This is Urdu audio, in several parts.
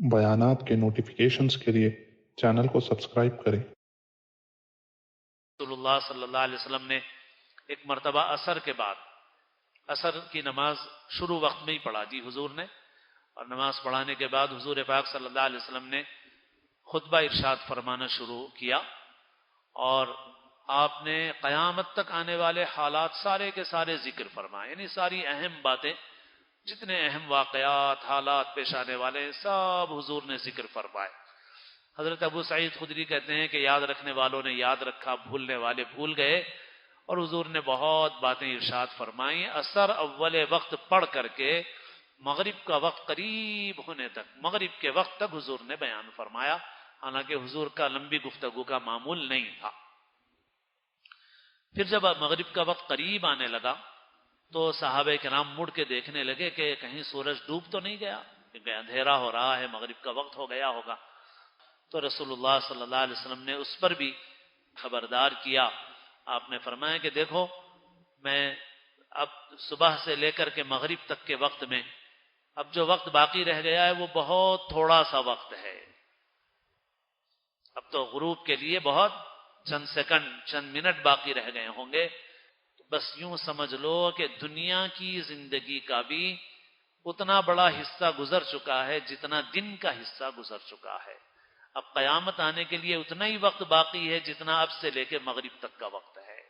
بیانات کے نوٹیفیکیشنز کے لیے چینل کو سبسکرائب کریں۔ رسول اللہ صلی اللہ علیہ وسلم نے ایک مرتبہ عصر کے بعد عصر کی نماز شروع وقت میں ہی پڑھا دی حضور نے، اور نماز پڑھانے کے بعد حضور پاک صلی اللہ علیہ وسلم نے خطبہ ارشاد فرمانا شروع کیا، اور آپ نے قیامت تک آنے والے حالات سارے کے سارے ذکر فرمائے، یعنی ساری اہم باتیں، جتنے اہم واقعات حالات پیش آنے والے سب حضور نے ذکر فرمائے۔ حضرت ابو سعید خدری کہتے ہیں کہ یاد رکھنے والوں نے یاد رکھا، بھولنے والے بھول گئے، اور حضور نے بہت باتیں ارشاد فرمائیں۔ عصر اول وقت پڑھ کر کے مغرب کا وقت قریب ہونے تک، مغرب کے وقت تک حضور نے بیان فرمایا، حالانکہ حضور کا لمبی گفتگو کا معمول نہیں تھا۔ پھر جب مغرب کا وقت قریب آنے لگا تو صحابہ کرام مڑ کے دیکھنے لگے کہ کہیں سورج ڈوب تو نہیں گیا، کیونکہ اندھیرا ہو رہا ہے، مغرب کا وقت ہو گیا ہوگا۔ تو رسول اللہ صلی اللہ علیہ وسلم نے اس پر بھی خبردار کیا۔ آپ نے فرمایا کہ دیکھو، میں اب صبح سے لے کر کے مغرب تک کے وقت میں اب جو وقت باقی رہ گیا ہے وہ بہت تھوڑا سا وقت ہے، اب تو غروب کے لیے بہت چند سیکنڈ، چند منٹ باقی رہ گئے ہوں گے۔ بس یوں سمجھ لو کہ دنیا کی زندگی کا بھی اتنا بڑا حصہ گزر چکا ہے جتنا دن کا حصہ گزر چکا ہے، اب قیامت آنے کے لیے اتنا ہی وقت باقی ہے جتنا اب سے لے کے مغرب تک کا وقت ہے،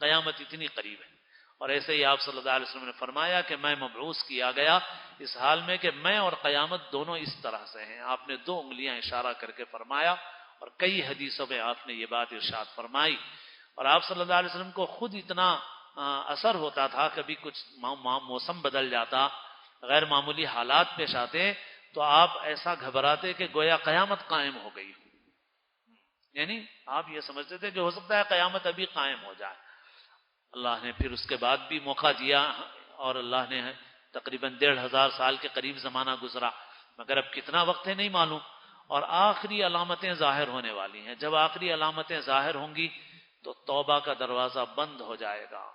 قیامت اتنی قریب ہے۔ اور ایسے ہی آپ صلی اللہ علیہ وسلم نے فرمایا کہ میں مبعوث کیا گیا اس حال میں کہ میں اور قیامت دونوں اس طرح سے ہیں۔ آپ نے 2 انگلیاں اشارہ کر کے فرمایا، اور کئی حدیثوں میں آپ نے یہ بات ارشاد فرمائی۔ اور آپ صلی اللہ علیہ وسلم کو خود اتنا اثر ہوتا تھا، کبھی کچھ موسم بدل جاتا، غیر معمولی حالات پیش آتے تو آپ ایسا گھبراتے کہ گویا قیامت قائم ہو گئی، یعنی آپ یہ سمجھتے تھے کہ ہو سکتا ہے قیامت ابھی قائم ہو جائے۔ اللہ نے پھر اس کے بعد بھی موقع دیا، اور اللہ نے تقریباً 1500 سال کے قریب زمانہ گزرا، مگر اب کتنا وقت ہے نہیں معلوم، اور آخری علامتیں ظاہر ہونے والی ہیں۔ جب آخری علامتیں ظاہر ہوں گی تو توبہ کا دروازہ بند ہو جائے گا،